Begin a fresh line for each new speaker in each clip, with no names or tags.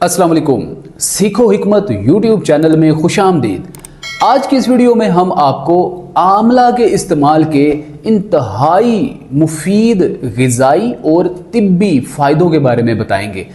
अस्सलाम वालेकुम। सीखो हिकमत यूट्यूब चैनल में खुशामदीद। आज की इस वीडियो में हम आपको आंवला के इस्तेमाल के इंतहाई मुफीद ग़िज़ाई और तिब्बी फ़ायदों के बारे में बताएंगे।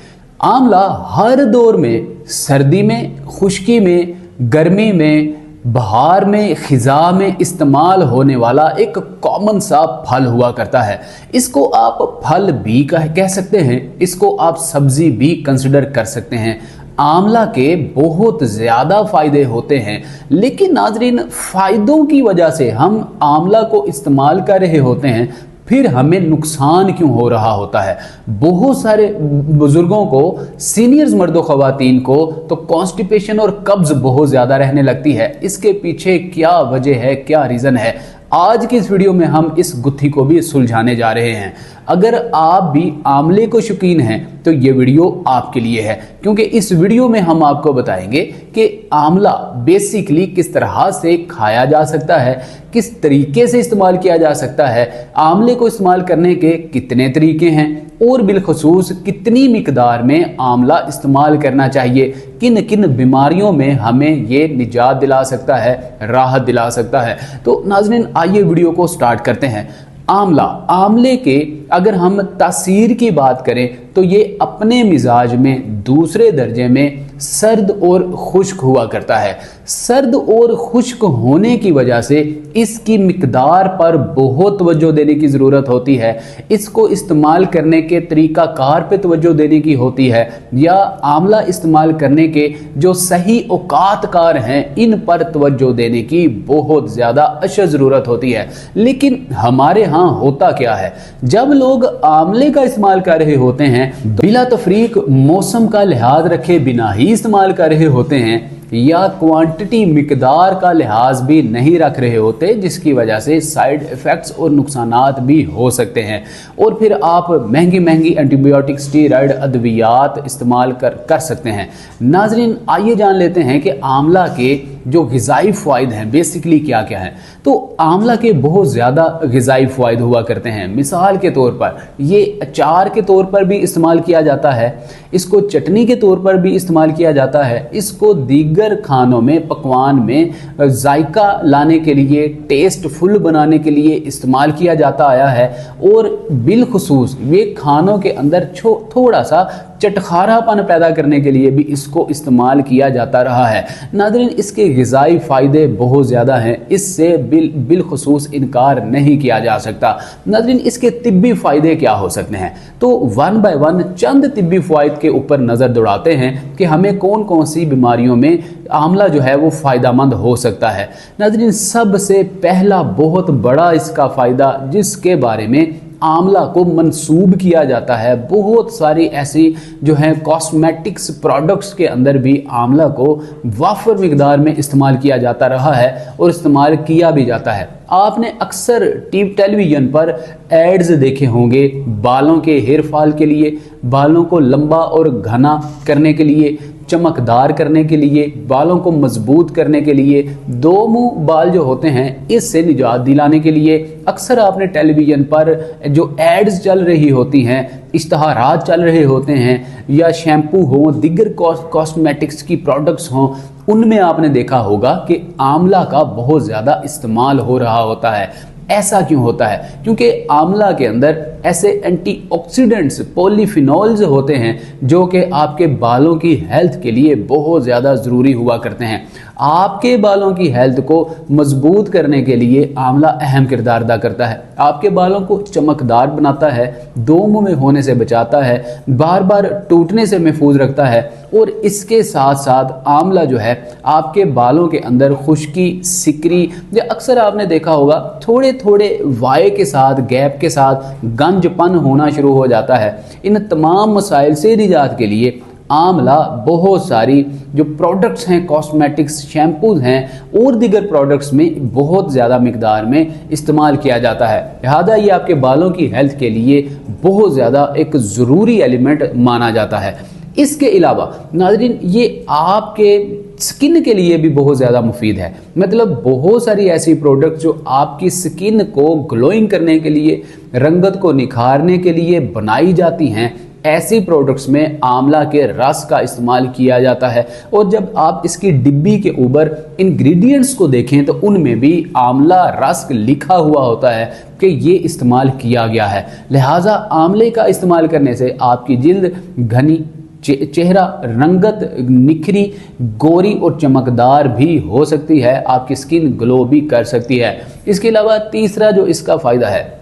आंवला हर दौर में, सर्दी में, खुश्की में, गर्मी में, बहार में, ख़िज़ा में इस्तेमाल होने वाला एक कॉमन सा फल हुआ करता है। इसको आप फल भी कह सकते हैं, इसको आप सब्ज़ी भी कंसिडर कर सकते हैं। आंवला के बहुत ज़्यादा फ़ायदे होते हैं, लेकिन नाज़रीन फ़ायदों की वजह से हम आंवला को इस्तेमाल कर रहे होते हैं, फिर हमें नुकसान क्यों हो रहा होता है। बहुत सारे बुज़ुर्गों को, सीनियर्स मर्दों ख़वातीन को तो कॉन्स्टिपेशन और कब्ज़ बहुत ज़्यादा रहने लगती है। इसके पीछे क्या वजह है, क्या रीज़न है, आज की इस वीडियो में हम इस गुत्थी को भी सुलझाने जा रहे हैं। अगर आप भी आंवले को शौकीन हैं तो ये वीडियो आपके लिए है, क्योंकि इस वीडियो में हम आपको बताएंगे कि आंवला बेसिकली किस तरह से खाया जा सकता है, किस तरीके से इस्तेमाल किया जा सकता है, आंवले को इस्तेमाल करने के कितने तरीके हैं और बिलखसूस कितनी मिकदार में आंवला इस्तेमाल करना चाहिए, किन किन बीमारियों में हमें ये निजात दिला सकता है, राहत दिला सकता है। तो नाज़रीन आइए वीडियो को स्टार्ट करते हैं। आंवले के अगर हम तासीर की बात करें तो ये अपने मिजाज में दूसरे दर्जे में सर्द और खुश्क हुआ करता है। सर्द और खुश्क होने की वजह से इसकी मिकदार पर बहुत तवज्जो देने की ज़रूरत होती है। इसको इस्तेमाल करने के तरीक़ा कार पे तवज्जो देने की होती है, या आंवला इस्तेमाल करने के जो सही औकात कार हैं इन पर तवज्जो देने की बहुत ज़्यादा अशद ज़रूरत होती है। लेकिन हमारे यहाँ होता क्या है, जब लोग आंवले का इस्तेमाल कर रहे होते हैं बिला तफरीक मौसम का लिहाज रखे बिना ही इस्तेमाल कर रहे होते हैं, या क्वांटिटी मिकदार का लिहाज भी नहीं रख रहे होते, जिसकी वजह से साइड इफ़ेक्ट्स और नुकसानात भी हो सकते हैं। और फिर आप महंगी महंगी एंटीबायोटिक, स्टीरॉयड अद्वियात इस्तेमाल कर सकते हैं। नाजरीन आइए जान लेते हैं कि आंवला के जो ग़िज़ाई फ़वाइद हैं बेसिकली क्या क्या हैं। तो आंवला के बहुत ज़्यादा ग़िज़ाई फ़वाइद हुआ करते हैं। मिसाल के तौर पर ये अचार के तौर पर भी इस्तेमाल किया जाता है, इसको चटनी के तौर पर भी इस्तेमाल किया जाता है, इसको दीगर खानों में, पकवान में जायका लाने के लिए, टेस्टफुल बनाने के लिए इस्तेमाल किया जाता आया है। और बिलखुसूस ये खानों के अंदर थोड़ा सा चटखारापन पैदा करने के लिए भी इसको इस्तेमाल किया जाता रहा है। नाज़रीन इसके ग़िज़ाई फ़ायदे बहुत ज़्यादा हैं, इससे बिलखुसूस इनकार नहीं किया जा सकता। नाज़रीन इसके तिब्बी फ़ायदे क्या हो सकते हैं, तो वन बाय वन चंद तिब्बी फ़वाइद के ऊपर नज़र दौड़ाते हैं कि हमें कौन कौन सी बीमारियों में आंवला जो है वो फ़ायदेमंद हो सकता है। नाज़रीन सबसे पहला बहुत बड़ा इसका फ़ायदा, जिसके बारे में आंवला को मंसूब किया जाता है, बहुत सारी ऐसी जो हैं कॉस्मेटिक्स प्रोडक्ट्स के अंदर भी आंवला को वाफर मिकदार में इस्तेमाल किया जाता रहा है और इस्तेमाल किया भी जाता है। आपने अक्सर टेलीविज़न पर एड्स देखे होंगे बालों के हेयर फॉल के लिए, बालों को लंबा और घना करने के लिए, चमकदार करने के लिए, बालों को मजबूत करने के लिए, दो मुंह बाल जो होते हैं इससे निजात दिलाने के लिए अक्सर आपने टेलीविज़न पर जो एड्स चल रही होती हैं, इश्तहारात चल रहे होते हैं, या शैम्पू हो, दिगर कॉस्मेटिक्स की प्रोडक्ट्स हों, उनमें आपने देखा होगा कि आंवला का बहुत ज़्यादा इस्तेमाल हो रहा होता है। ऐसा क्यों होता है? क्योंकि आंवला के अंदर ऐसे एंटीऑक्सीडेंट्स, पॉलीफिनॉल्स होते हैं जो कि आपके बालों की हेल्थ के लिए बहुत ज़्यादा ज़रूरी हुआ करते हैं। आपके बालों की हेल्थ को मजबूत करने के लिए आंवला अहम किरदार अदा करता है। आपके बालों को चमकदार बनाता है, दो मुंह में होने से बचाता है, बार बार टूटने से महफूज रखता है, और इसके साथ साथ आंवला जो है आपके बालों के अंदर खुश्की, सिकरी, या अक्सर आपने देखा होगा थोड़े थोड़े वाय के साथ, गैप के साथ गंजपन होना शुरू हो जाता है। इन तमाम मसाइल से निजात के लिए आंवला बहुत सारी जो प्रोडक्ट्स हैं, कॉस्मेटिक्स, शैम्पूज हैं और दीगर प्रोडक्ट्स में बहुत ज़्यादा मिकदार में इस्तेमाल किया जाता है। लिहाजा ये आपके बालों की हेल्थ के लिए बहुत ज़्यादा एक ज़रूरी एलिमेंट माना जाता है। इसके अलावा नाज़रीन ये आपके स्किन के लिए भी बहुत ज़्यादा मुफीद है। मतलब बहुत सारी ऐसी प्रोडक्ट जो आपकी स्किन को ग्लोइंग करने के लिए, रंगत को निखारने के लिए बनाई जाती हैं, ऐसी प्रोडक्ट्स में आंवला के रस का इस्तेमाल किया जाता है। और जब आप इसकी डिब्बी के ऊपर इंग्रेडिएंट्स को देखें तो उनमें भी आंवला रस लिखा हुआ होता है कि ये इस्तेमाल किया गया है। लिहाजा आंवले का इस्तेमाल करने से आपकी जिल्द घनी, चेहरा रंगत निखरी, गोरी और चमकदार भी हो सकती है, आपकी स्किन ग्लो भी कर सकती है। इसके अलावा तीसरा जो इसका फ़ायदा है,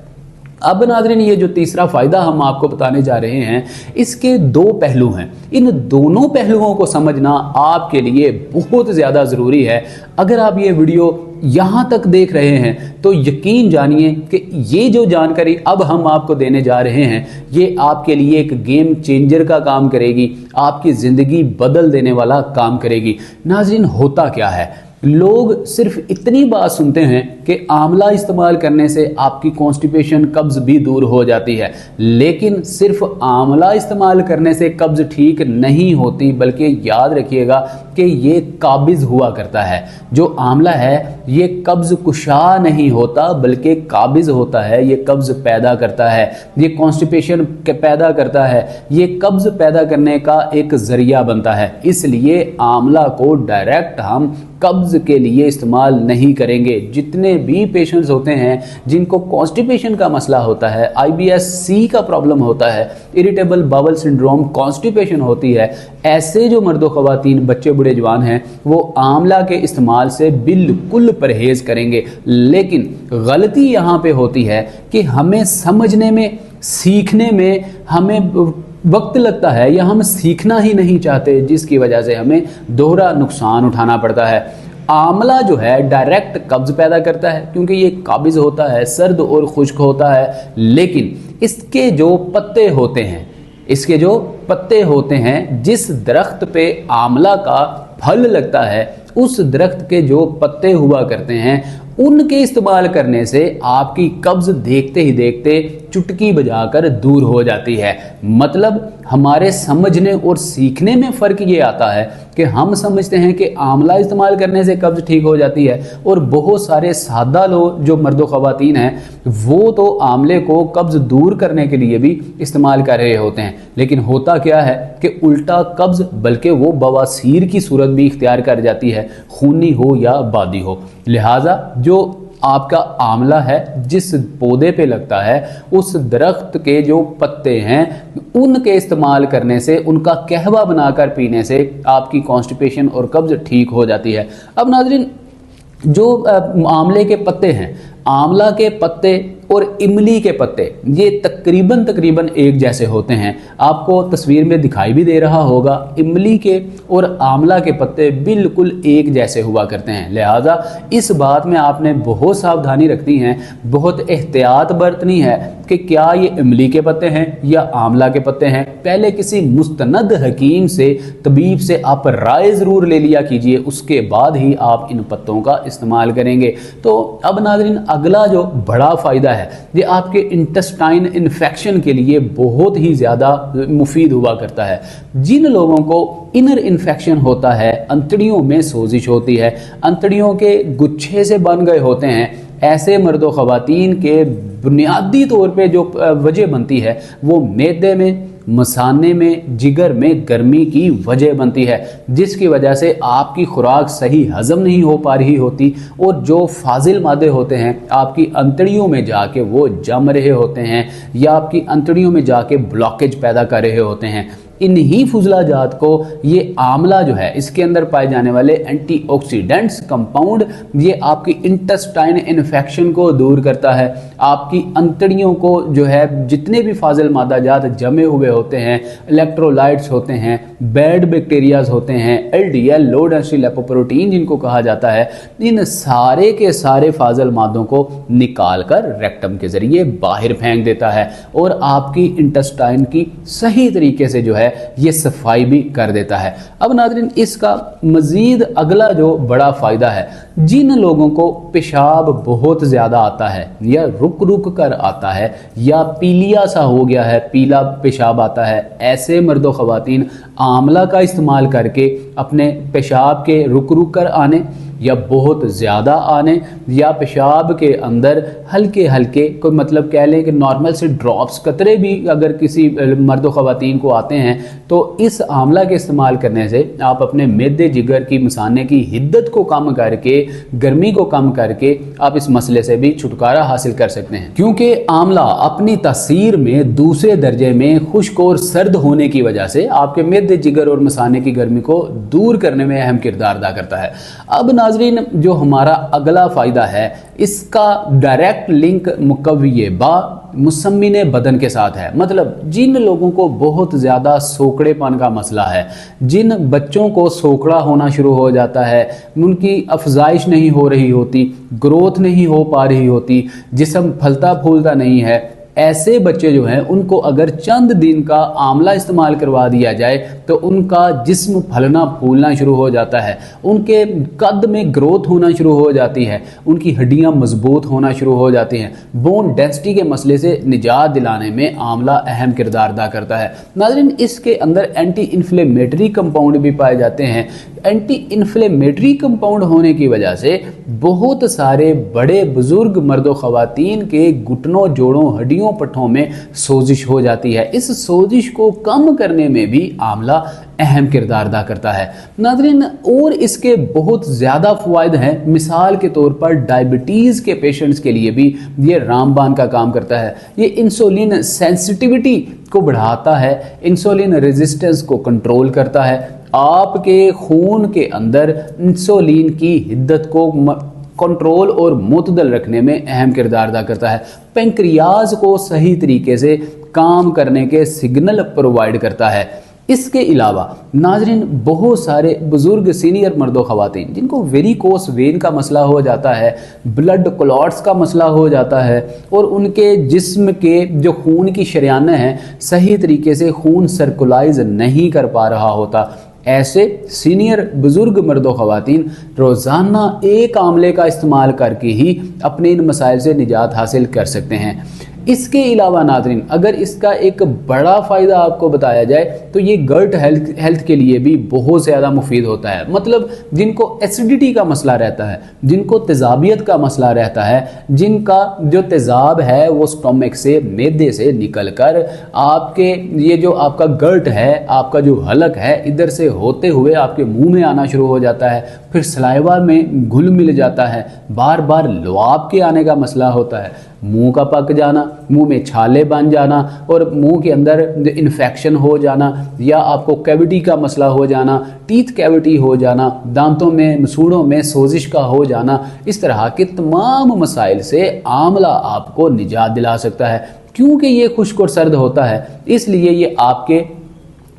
अब नाज़रीन ये जो तीसरा फ़ायदा हम आपको बताने जा रहे हैं, इसके दो पहलू हैं। इन दोनों पहलुओं को समझना आपके लिए बहुत ज़्यादा ज़रूरी है। अगर आप ये वीडियो यहाँ तक देख रहे हैं तो यकीन जानिए कि ये जो जानकारी अब हम आपको देने जा रहे हैं ये आपके लिए एक गेम चेंजर का काम करेगी, आपकी ज़िंदगी बदल देने वाला काम करेगी। नाज़रीन होता क्या है, लोग सिर्फ इतनी बात सुनते हैं कि आंवला इस्तेमाल करने से आपकी कॉन्स्टिपेशन, कब्ज़ भी दूर हो जाती है, लेकिन सिर्फ आंवला इस्तेमाल करने से कब्ज़ ठीक नहीं होती, बल्कि याद रखिएगा कि ये काबिज़ हुआ करता है। जो आंवला है ये कब्ज़ कुशा नहीं होता बल्कि काबिज़ होता है, ये कब्ज़ पैदा करता है, ये कॉन्स्टिपेशन पैदा करता है, ये कब्ज़ पैदा करने का एक ज़रिया बनता है। इसलिए आंवला को डायरेक्ट हम कब्ज़ के लिए इस्तेमाल नहीं करेंगे। जितने भी पेशेंट्स होते हैं जिनको कॉन्स्टिपेशन का मसला होता है, IBS-C का प्रॉब्लम होता है, इरिटेबल बाउल सिंड्रोम, कॉन्स्टिपेशन होती है, ऐसे जो मर्दो ख़वातीन, बच्चे बूढ़े जवान हैं, वो आंवला के इस्तेमाल से बिल्कुल परहेज़ करेंगे। लेकिन गलती यहाँ पे होती है कि हमें समझने में, सीखने में हमें वक्त लगता है या हम सीखना ही नहीं चाहते, जिसकी वजह से हमें दोहरा नुकसान उठाना पड़ता है। आंवला जो है डायरेक्ट कब्ज़ पैदा करता है क्योंकि ये काबिज़ होता है, सर्द और खुश्क होता है, लेकिन इसके जो पत्ते होते हैं, जिस दरख्त पे आंवला का फल लगता है उस दरख्त के जो पत्ते हुआ करते हैं उनके इस्तेमाल करने से आपकी कब्ज़ देखते ही देखते चुटकी बजाकर दूर हो जाती है। मतलब हमारे समझने और सीखने में फ़र्क ये आता है कि हम समझते हैं कि आंवला इस्तेमाल करने से कब्ज़ ठीक हो जाती है, और बहुत सारे सादा लोग जो मर्दो ख़वातीन हैं वो तो आंवले को कब्ज़ दूर करने के लिए भी इस्तेमाल कर रहे होते हैं। लेकिन होता क्या है कि उल्टा कब्ज़, बल्कि वो बवासीर की सूरत भी इख्तियार कर जाती है, खूनी हो या बादी हो। लिहाजा जो आपका आंवला है जिस पौधे पे लगता है उस दरख्त के जो पत्ते हैं उनके इस्तेमाल करने से, उनका कहवा बनाकर पीने से आपकी कॉन्स्टिपेशन और कब्ज़ ठीक हो जाती है। अब नाज़रीन जो आंवले के पत्ते हैं, आंवला के पत्ते और इमली के पत्ते ये तकरीबन एक जैसे होते हैं। आपको तस्वीर में दिखाई भी दे रहा होगा, इमली के और आंवला के पत्ते बिल्कुल एक जैसे हुआ करते हैं। लिहाजा इस बात में आपने बहुत सावधानी रखनी है, बहुत एहतियात बरतनी है कि क्या ये इमली के पत्ते हैं या आंवला के पत्ते हैं। पहले किसी मुस्तनद हकीम से, तबीब से आप राय ज़रूर ले लिया कीजिए, उसके बाद ही आप इन पत्तों का इस्तेमाल करेंगे। तो अब नाज़रीन अगला जो बड़ा फ़ायदा है ये आपके इंटेस्टाइन इन्फेक्शन के लिए बहुत ही ज़्यादा मुफीद हुआ करता है। जिन लोगों को इनर इन्फेक्शन होता है, अंतड़ियों में सोजिश होती है, अंतड़ियों के गुच्छे से बन गए होते हैं, ऐसे मर्दो ख़वातीन के बुनियादी तौर पे जो वजह बनती है वो मैदे में, मसाने में, जिगर में गर्मी की वजह बनती है, जिसकी वजह से आपकी खुराक सही हज़म नहीं हो पा रही होती और जो फाजिल मादे होते हैं आपकी अंतड़ियों में जाके वो जम रहे होते हैं या आपकी अंतड़ियों में जाके ब्लॉकेज पैदा कर रहे होते हैं। इन्हीं फुजला जात को ये आंवला जो है, इसके अंदर पाए जाने वाले एंटीऑक्सीडेंट्स कंपाउंड, ये आपकी इंटेस्टाइन इन्फेक्शन को दूर करता है। आपकी अंतड़ियों को जो है जितने भी फाजिल मादा जात जमे हुए होते हैं, इलेक्ट्रोलाइट्स होते हैं, बैड बैक्टीरियाज होते हैं, LDL लो डेंसिटी लिपोप्रोटीन जिनको कहा जाता है, इन सारे के सारे फाजिल मादों को निकाल कर रेक्टम के जरिए बाहर फेंक देता है और आपकी इंटेस्टाइन की सही तरीके से जो है ये सफाई भी कर देता है। अब नाज़रीन इसका मजीद अगला जो बड़ा फ़ायदा है, जिन लोगों को पेशाब बहुत ज़्यादा आता है या रुक रुक कर आता है या पीलिया सा हो गया है, पीला पेशाब आता है, ऐसे मर्दो ख़वातीन आंवला का इस्तेमाल करके अपने पेशाब के रुक रुक कर आने یا بہت زیادہ آنے یا پیشاب کے اندر ہلکے ہلکے کوئی مطلب کہہ لیں کہ نارمل سے ڈراپس قطرے بھی اگر کسی مرد و خواتین کو آتے ہیں تو اس آملہ کے استعمال کرنے سے آپ اپنے معدے جگر کی مثانے کی حدت کو کم کر کے گرمی کو کم کر کے آپ اس مسئلے سے بھی چھٹکارا حاصل کر سکتے ہیں، کیونکہ آملہ اپنی تاثیر میں دوسرے درجے میں خشک اور سرد ہونے کی وجہ سے آپ کے معدے جگر اور مثانے کی گرمی کو دور کرنے میں اہم کردار ادا کرتا ہے۔ اب ناظرین جو ہمارا اگلا فائدہ ہے اس کا ڈائریکٹ لنک مقوی با مسمن بدن کے ساتھ ہے، مطلب جن لوگوں کو بہت زیادہ سوکڑے پن کا مسئلہ ہے، جن بچوں کو سوکڑا ہونا شروع ہو جاتا ہے، ان کی افزائش نہیں ہو رہی ہوتی، گروتھ نہیں ہو پا رہی ہوتی، جسم پھلتا پھولتا نہیں ہے، ایسے بچے جو ہیں ان کو اگر چند دن کا آملہ استعمال کروا دیا جائے تو ان کا جسم پھلنا پھولنا شروع ہو جاتا ہے، ان کے قد میں گروتھ ہونا شروع ہو جاتی ہے، ان کی ہڈیاں مضبوط ہونا شروع ہو جاتی ہیں، بون ڈینسٹی کے مسئلے سے نجات دلانے میں آملہ اہم کردار ادا کرتا ہے۔ ناظرین اس کے اندر اینٹی انفلیمیٹری کمپاؤنڈ بھی پائے جاتے ہیں۔ اینٹی انفلیمیٹری کمپاؤنڈ ہونے کی وجہ سے بہت سارے بڑے بزرگ مرد و خواتین کے گھٹنوں جوڑوں ہڈیوں پٹھوں میں سوزش ہو جاتی ہے، اس سوزش کو کم کرنے میں بھی آملہ اہم کردار ادا کرتا ہے۔ ناظرین اور اس کے بہت زیادہ فوائد ہیں، مثال کے طور پر ڈائبٹیز کے پیشنٹس کے لیے بھی یہ رام بان کا کام کرتا ہے، یہ انسولین سینسٹیوٹی کو بڑھاتا ہے، انسولین ریزسٹنس کو کنٹرول کرتا ہے، آپ کے خون کے اندر انسولین کی حدت کو کنٹرول اور معتدل رکھنے میں اہم کردار ادا کرتا ہے، پینکریاز کو صحیح طریقے سے کام کرنے کے سگنل پرووائڈ کرتا ہے۔ اس کے علاوہ ناظرین بہت سارے بزرگ سینئر مرد و خواتین جن کو ویریکوس وین کا مسئلہ ہو جاتا ہے، بلڈ کلاٹس کا مسئلہ ہو جاتا ہے اور ان کے جسم کے جو خون کی شریانیں ہیں صحیح طریقے سے خون سرکولائز نہیں کر پا رہا ہوتا، ایسے سینئر بزرگ مرد و خواتین روزانہ ایک آملے کا استعمال کر کے ہی اپنے ان مسائل سے نجات حاصل کر سکتے ہیں۔ اس کے علاوہ ناظرین اگر اس کا ایک بڑا فائدہ آپ کو بتایا جائے تو یہ گٹ ہیلتھ کے لیے بھی بہت زیادہ مفید ہوتا ہے، مطلب جن کو ایسیڈیٹی کا مسئلہ رہتا ہے، جن کو تیزابیت کا مسئلہ رہتا ہے، جن کا جو تیزاب ہے وہ سٹومک سے معدے سے نکل کر آپ کے یہ جو آپ کا گٹ ہے، آپ کا جو حلق ہے ادھر سے ہوتے ہوئے آپ کے منہ میں آنا شروع ہو جاتا ہے، پھر سلائیوا میں گھل مل جاتا ہے، بار بار لعاب کے آنے کا مسئلہ ہوتا ہے، منہ کا پک جانا، منہ میں چھالے بن جانا اور منہ کے اندر انفیکشن ہو جانا، یا آپ کو کیوٹی کا مسئلہ ہو جانا، ٹیتھ کیوٹی ہو جانا، دانتوں میں مسوڑوں میں سوزش کا ہو جانا، اس طرح کے تمام مسائل سے آملہ آپ کو نجات دلا سکتا ہے۔ کیونکہ یہ خشک اور سرد ہوتا ہے اس لیے یہ آپ کے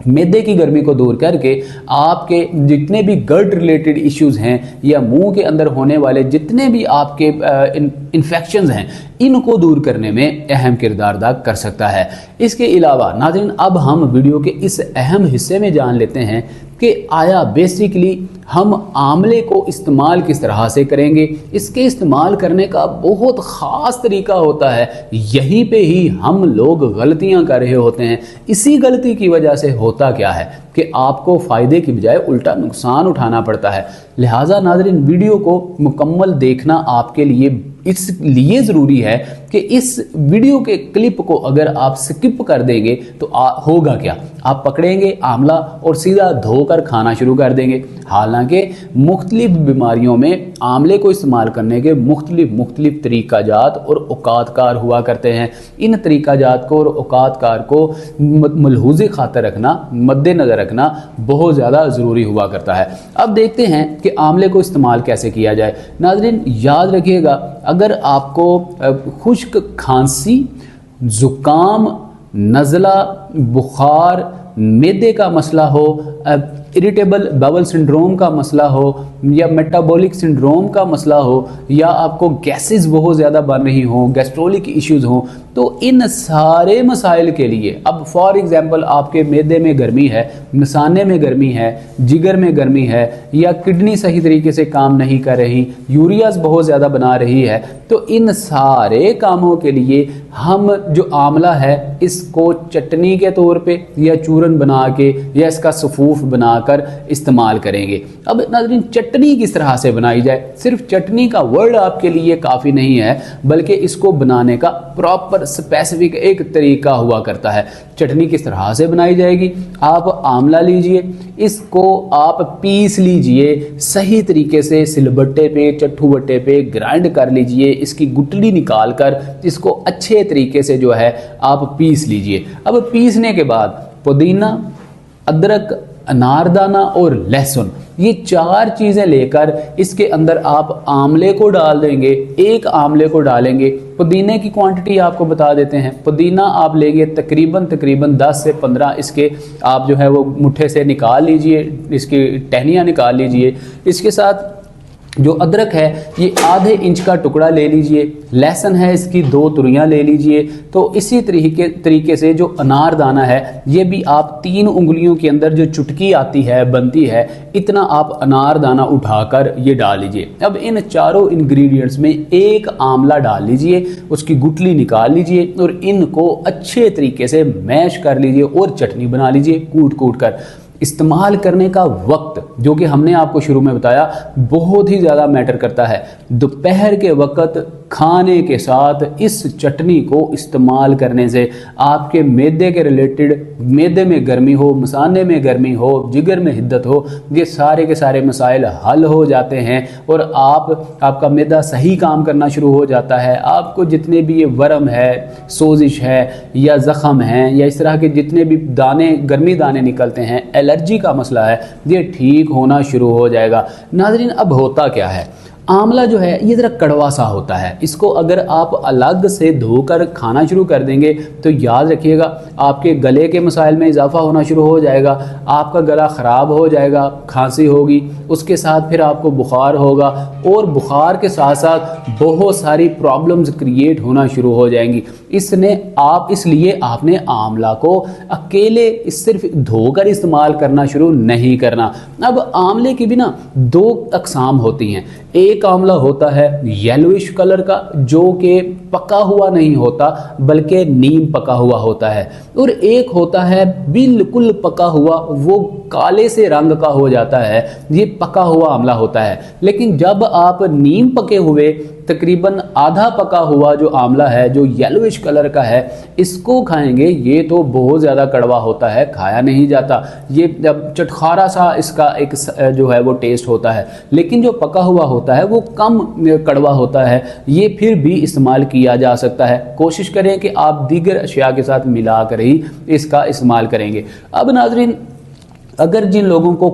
معدے کی گرمی کو دور کر کے آپ کے جتنے بھی گٹ ریلیٹڈ ایشوز ہیں یا منہ کے اندر ہونے والے جتنے بھی آپ کے انفیکشنز ہیں ان کو دور کرنے میں اہم کردار ادا کر سکتا ہے۔ اس کے علاوہ ناظرین اب ہم ویڈیو کے اس اہم حصے میں جان لیتے ہیں کہ آیا بیسیکلی ہم آملے کو استعمال کس طرح سے کریں گے۔ اس کے استعمال کرنے کا بہت خاص طریقہ ہوتا ہے، یہیں پہ ہی ہم لوگ غلطیاں کر رہے ہوتے ہیں۔ اسی غلطی کی وجہ سے ہوتا کیا ہے کہ آپ کو فائدے کی بجائے الٹا نقصان اٹھانا پڑتا ہے۔ لہٰذا ناظرین ویڈیو کو مکمل دیکھنا آپ کے لیے اس لیے ضروری ہے کہ اس ویڈیو کے کلپ کو اگر آپ سکپ کر دیں گے تو ہوگا کیا، آپ پکڑیں گے آملہ اور سیدھا دھو کر کھانا شروع کر دیں گے۔ حالانکہ مختلف بیماریوں میں آملے کو استعمال کرنے کے مختلف طریقہ جات اور اوقات کار ہوا کرتے ہیں۔ ان طریقہ جات کو اور اوقات کار کو ملحوظ خاطر رکھنا، مد نظر رکھنا بہت زیادہ ضروری ہوا کرتا ہے۔ اب دیکھتے ہیں کہ آملے کو استعمال کیسے کیا جائے۔ ناظرین یاد رکھیے گا اگر آپ کو خشک کھانسی، زکام، نزلہ، بخار، معدے کا مسئلہ ہو، اریٹیبل باول سنڈروم کا مسئلہ ہو یا میٹابولک سنڈروم کا مسئلہ ہو، یا آپ کو گیسز بہت زیادہ بن رہی ہوں، گیسٹرولک ایشوز ہوں، तो इन सारे मसाइल के लिए, अब फॉर एग्जांपल आपके मैदे में गर्मी है, मिसाने में गर्मी है, जिगर में गर्मी है, या किडनी सही तरीके से काम नहीं कर रही, यूरियाज बहुत ज़्यादा बना रही है, तो इन सारे कामों के लिए हम जो आंवला है इसको चटनी के तौर पे या चूरन बना के या इसका सफूफ बनाकर इस्तेमाल करेंगे। अब नाज़रीन, चटनी किस तरह से बनाई जाए? सिर्फ चटनी का वर्ड आपके लिए काफ़ी नहीं है, बल्कि इसको बनाने का प्रॉपर स्पेसिफिक एक तरीका हुआ करता है। चटनी किस तरह से बनाई जाएगी? आप आंवला लीजिए, इसको आप पीस लीजिए, सही तरीके से सिलबट्टे पे, चट्टू बट्टे पे ग्राइंड कर लीजिए, इसकी गुठली निकाल कर इसको अच्छे तरीके से जो है आप पीस लीजिए। अब पीसने के बाद पुदीना, अदरक, अनारदाना और लहसुन, ये 4 चीज़ें लेकर इसके अंदर आप आंवले को डाल देंगे। एक आंवले को डालेंगे। पुदीने की क्वांटिटी आपको बता देते हैं। पुदीना आप लेंगे तकरीबन 10 से 15 इसके आप जो है वो मुट्ठे से निकाल लीजिए, इसकी टहनियाँ निकाल लीजिए। इसके साथ जो अदरक है ये आधे इंच का टुकड़ा ले लीजिए, लहसुन है इसकी 2 तुरियां ले लीजिए। तो इसी तरीके से जो अनारदाना है ये भी आप 3 उंगलियों के अंदर जो चुटकी आती है, बनती है, इतना आप अनारदाना उठाकर ये डाल लीजिए। अब इन चारों इंग्रेडिएंट्स में एक आंवला डाल लीजिए, उसकी गुठली निकाल लीजिए और इनको अच्छे तरीके से मैश कर लीजिए और चटनी बना लीजिए कूट कर। इस्तेमाल करने का वक्त, जो कि हमने आपको शुरू में बताया, बहुत ही ज़्यादा मैटर करता है। दोपहर के वक्त खाने के साथ इस चटनी को इस्तेमाल करने से आपके मैदे के रिलेटेड, मैदे में गर्मी हो, मसाने में गर्मी हो, जिगर में हिद्दत हो, ये सारे के सारे मसाइल हल हो जाते हैं और आपका मैदा सही काम करना शुरू हो जाता है। आपको जितने भी ये वर्म है, सोजिश है या ज़ख़म है या इस तरह के जितने भी दाने, गर्मी दाने निकलते हैं, एलर्जी का मसला है, ये ठीक होना शुरू हो जाएगा। नाज़रीन, अब होता क्या है, आंवला जो है ये ज़रा कड़वा सा होता है। इसको अगर आप अलग से धोकर खाना शुरू कर देंगे तो याद रखिएगा आपके गले के मसाइल में इजाफा होना शुरू हो जाएगा, आपका गला ख़राब हो जाएगा, खांसी होगी, उसके साथ फिर आपको बुखार होगा और बुखार के साथ साथ बहुत सारी प्रॉब्लम्स क्रिएट होना शुरू हो जाएंगी। इसलिए आपने आंवला को अकेले सिर्फ धोकर इस्तेमाल करना शुरू नहीं करना। अब आंवले की भी ना 2 अक़साम होती हैं। एक आंवला होता है येलोइश कलर का, जो कि पका हुआ नहीं होता बल्कि नीम पका हुआ होता है, और एक होता है बिल्कुल पका हुआ, वो काले से रंग का हो जाता है, ये पका हुआ आंवला होता है। लेकिन जब आप नीम पके हुए तकरीबन आधा पका हुआ जो आंवला है, जो येलोइश कलर का है, इसको खाएंगे, ये तो बहुत ज़्यादा कड़वा होता है, खाया नहीं जाता। ये जब चटखारा सा इसका एक जो है वो टेस्ट होता है। लेकिन जो पका हुआ होता है वो कम कड़वा होता है, ये फिर भी इस्तेमाल किया जा सकता है। कोशिश करें कि आप दीगर अशिया के साथ मिला कर ही इसका इस्तेमाल करेंगे। अब नाज़रीन, अगर जिन लोगों को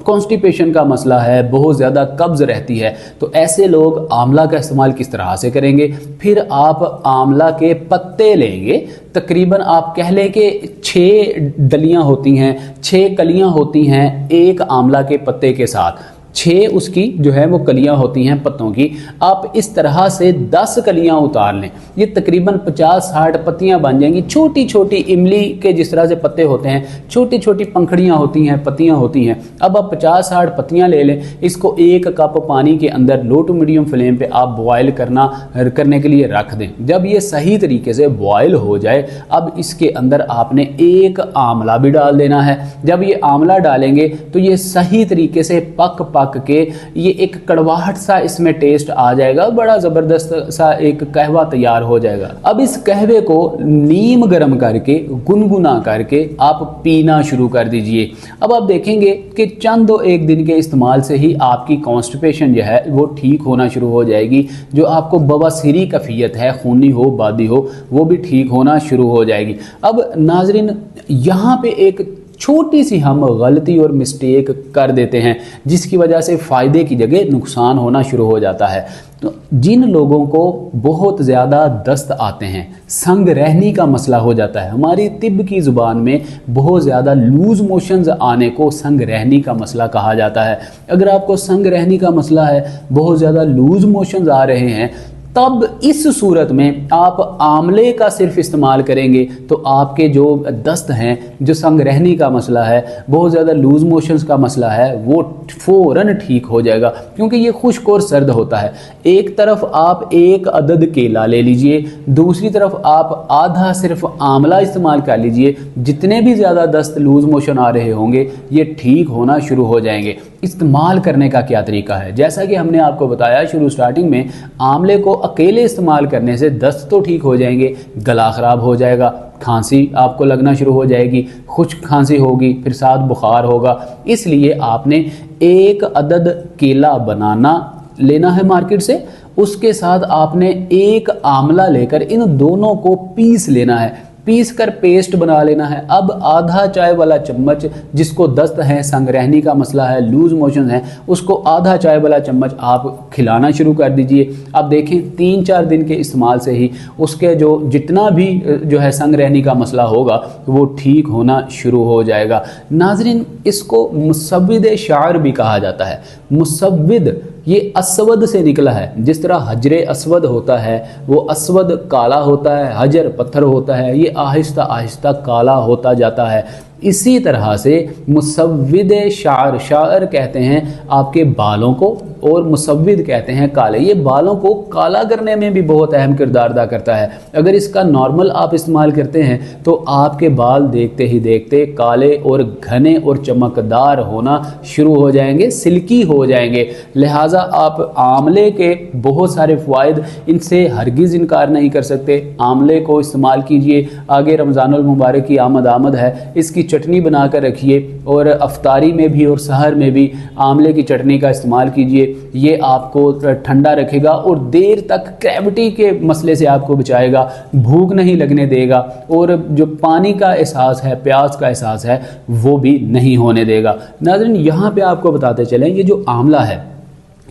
कॉन्स्टिपेशन का मसला है, बहुत ज़्यादा कब्ज़ रहती है, तो ऐसे लोग आंवला का इस्तेमाल किस तरह से करेंगे? फिर आप आंवला के पत्ते लेंगे, तकरीबन आप कह लें कि 6 डलियाँ होती हैं, 6 कलियाँ होती हैं एक आंवला के पत्ते के साथ, 6 उसकी जो है वो कलियां होती हैं पत्तों की। आप इस तरह से 10 कलियां उतार लें, ये तकरीबन 50-60 पत्तियां बन जाएंगी। छोटी छोटी इमली के जिस तरह से पत्ते होते हैं, छोटी छोटी पंखड़ियां होती हैं, पत्तियां होती हैं। अब आप 50-60 पत्तियां ले लें, इसको 1 कप पानी के अंदर लो टू मीडियम फ्लेम पे आप बॉयल करने के लिए रख दें। जब ये सही तरीके से बॉयल हो जाए, अब इसके अंदर आपने 1 आंवला भी डाल देना है। जब ये आंवला डालेंगे तो ये सही तरीके से पक के ये एक कड़वाहट सा इसमें टेस्ट आ जाएगा, बड़ा ज़बरदस्त सा एक कहवा तैयार हो जाएगा। अब इस कहवे को नीम गर्म करके, गुनगुना करके आप पीना शुरू कर दीजिए। अब आप देखेंगे कि चंद 1 दिन के इस्तेमाल से ही आपकी कॉन्स्टिपेशन जो है वो ठीक होना शुरू हो जाएगी। जो आपको बवासीरी कैफियत है, खूनी हो, बादी हो, वो भी ठीक होना शुरू हो जाएगी। अब नाजरीन, यहाँ पे एक छोटी सी हम गलती और मिस्टेक कर देते हैं, जिसकी वजह से फ़ायदे की जगह नुकसान होना शुरू हो जाता है। तो जिन लोगों को बहुत ज़्यादा दस्त आते हैं, संग रहनी का मसला हो जाता है, हमारी तिब की ज़ुबान में बहुत ज़्यादा लूज़ मोशंस आने को संग रहनी का मसला कहा जाता है। अगर आपको संग रहनी का मसला है, बहुत ज़्यादा लूज़ मोशंस आ रहे हैं, तब इस सूरत में आप आंवले का सिर्फ इस्तेमाल करेंगे तो आपके जो दस्त हैं, जो संग रहनी का मसला है, बहुत ज़्यादा लूज मोशंस का मसला है, वो फ़ौरन ठीक हो जाएगा, क्योंकि ये खुश्क और सर्द होता है। एक तरफ आप 1 अदद केला ले लीजिए, दूसरी तरफ आप आधा सिर्फ आंवला इस्तेमाल कर लीजिए। जितने भी ज़्यादा दस्त लूज मोशन आ रहे होंगे ये ठीक होना शुरू हो जाएंगे। इस्तेमाल करने का क्या तरीका है, जैसा कि हमने आपको बताया शुरू स्टार्टिंग में, आंवले को अकेले इस्तेमाल करने से दस्त तो ठीक हो जाएंगे, गला ख़राब हो जाएगा, खांसी आपको लगना शुरू हो जाएगी, खुश्क खांसी होगी, फिर साथ बुखार होगा। इसलिए आपने 1 अदद केला बनाना लेना है मार्केट से, उसके साथ आपने 1 आंवला लेकर इन दोनों को पीस लेना है, पीस कर पेस्ट बना लेना है। अब आधा चाय वाला चम्मच, जिसको दस्त है, संग रहनी का मसला है, लूज मोशन है, उसको आधा चाय वाला चम्मच आप खिलाना शुरू कर दीजिए। अब देखें 3-4 दिन के इस्तेमाल से ही उसके जो जितना भी जो है संग रहनी का मसला होगा वो ठीक होना शुरू हो जाएगा। नाज़रीन, इसको मुसव्विद शार भी कहा जाता है। मुसव्विद ये असवद से निकला है। जिस तरह हजरे असवद होता है, वो असवद काला होता है, हजर पत्थर होता है, ये आहिस्ता आहिस्ता काला होता जाता है। इसी तरह से मुसव्विद शार, शायर कहते हैं आपके बालों को, और मुसव्विद कहते हैं काले। ये बालों को काला करने में भी बहुत अहम किरदार अदा करता है। अगर इसका नॉर्मल आप इस्तेमाल करते हैं तो आपके बाल देखते ही देखते काले और घने और चमकदार होना शुरू हो जाएंगे, सिल्की हो जाएंगे। लिहाजा आप आंवले के बहुत सारे फ़वाइद, इनसे हरगिज़ इनकार नहीं कर सकते। आंवले को इस्तेमाल कीजिए। आगे रमज़ानुल मुबारक की आमद है, इसकी चटनी बना कर रखिए, और अफ्तारी में भी और सहर में भी आंवले की चटनी का इस्तेमाल कीजिए। ये आपको ठंडा रखेगा और देर तक कैविटी के मसले से आपको बचाएगा, भूख नहीं लगने देगा, और जो पानी का एहसास है, प्यास का एहसास है, वो भी नहीं होने देगा। नाज़रीन, यहाँ पे आपको बताते चलें, ये जो आंवला है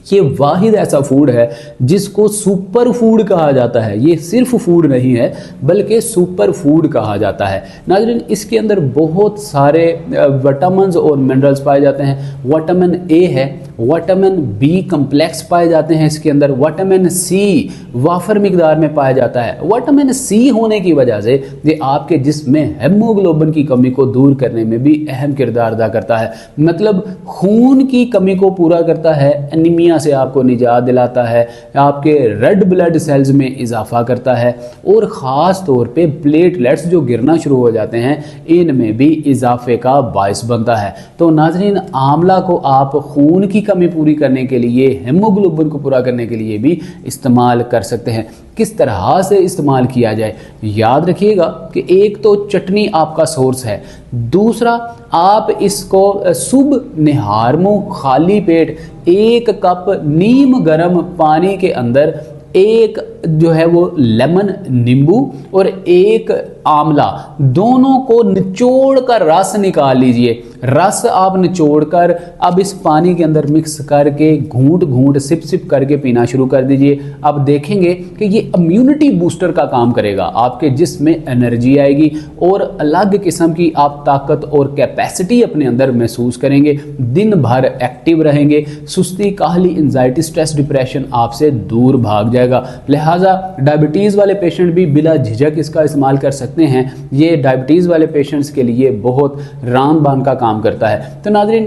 ये वाहिद ऐसा फूड है जिसको सुपर फूड कहा जाता है। ये सिर्फ फूड नहीं है बल्कि सुपर फूड कहा जाता है। नाज़रीन, इसके अंदर बहुत सारे विटामिन्स और मिनरल्स पाए जाते हैं। विटामिन ए है, विटामिन बी कम्प्लेक्स पाए जाते हैं इसके अंदर, विटामिन सी वाफर मिकदार में पाया जाता है। विटामिन सी होने की वजह से ये आपके जिस्म में हेमोग्लोबिन की कमी को दूर करने में भी अहम किरदार अदा करता है। मतलब खून की कमी को पूरा करता है, एनीमिया से आपको निजात दिलाता है, आपके रेड ब्लड सेल्स में इजाफा करता है, और ख़ास तौर पे प्लेटलेट्स जो गिरना शुरू हो जाते हैं इनमें भी इजाफे का बायस बनता है। तो नाज़रीन, आंवला को आप खून की कमी पूरी करने के लिए, हेमोग्लोबिन को पूरा करने के लिए भी इस्तेमाल कर सकते हैं। किस तरह से इस्तेमाल किया जाए, याद रखिएगा कि एक तो चटनी आपका सोर्स है, दूसरा आप इसको सुबह निहार मुँह खाली पेट 1 कप नीम गर्म पानी के अंदर 1 जो है वो लेमन नींबू और 1 आंवला, दोनों को निचोड़ कर रस निकाल लीजिए। रस आप निचोड़ कर अब इस पानी के अंदर मिक्स करके घूंट घूंट सिप सिप करके पीना शुरू कर दीजिए। अब देखेंगे कि ये इम्यूनिटी बूस्टर का काम करेगा, आपके जिस्म में एनर्जी आएगी और अलग किस्म की आप ताकत और कैपेसिटी अपने अंदर महसूस करेंगे। दिन भर एक्टिव रहेंगे, सुस्ती, काहली, एंजाइटी, स्ट्रेस, डिप्रेशन आपसे दूर भाग जाएगा। लिहाजा डायबिटीज़ वाले पेशेंट भी बिला झिझक इसका इस्तेमाल कर सकते हैं। ये डायबिटीज़ वाले पेशेंट्स के लिए बहुत रामबान का काम करता है। तो नाज़रीन,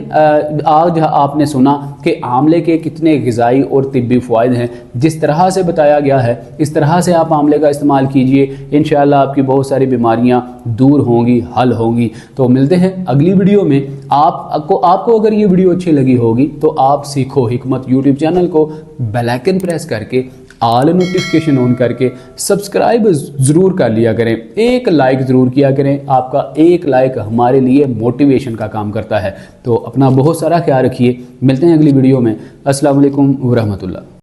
आज आपने सुना कि आंवले के कितने ग़िज़ाई और तिब्बी फ़वाइद हैं। जिस तरह से बताया गया है इस तरह से आप आंवले का इस्तेमाल कीजिए, इंशाअल्लाह आपकी बहुत सारी बीमारियां दूर होंगी, हल होंगी। तो मिलते हैं अगली वीडियो में। आपको अगर ये वीडियो अच्छी लगी होगी तो आप सीखो हिकमत यूट्यूब चैनल को बेल आइकन प्रेस करके ऑल नोटिफिकेशन ऑन करके सब्सक्राइब ज़रूर कर लिया करें, 1 लाइक ज़रूर किया करें। आपका 1 लाइक हमारे लिए मोटिवेशन का काम करता है। तो अपना बहुत सारा ख्याल रखिए, मिलते हैं अगली वीडियो में। अस्सलाम वालेकुम व रहमतुल्लाह।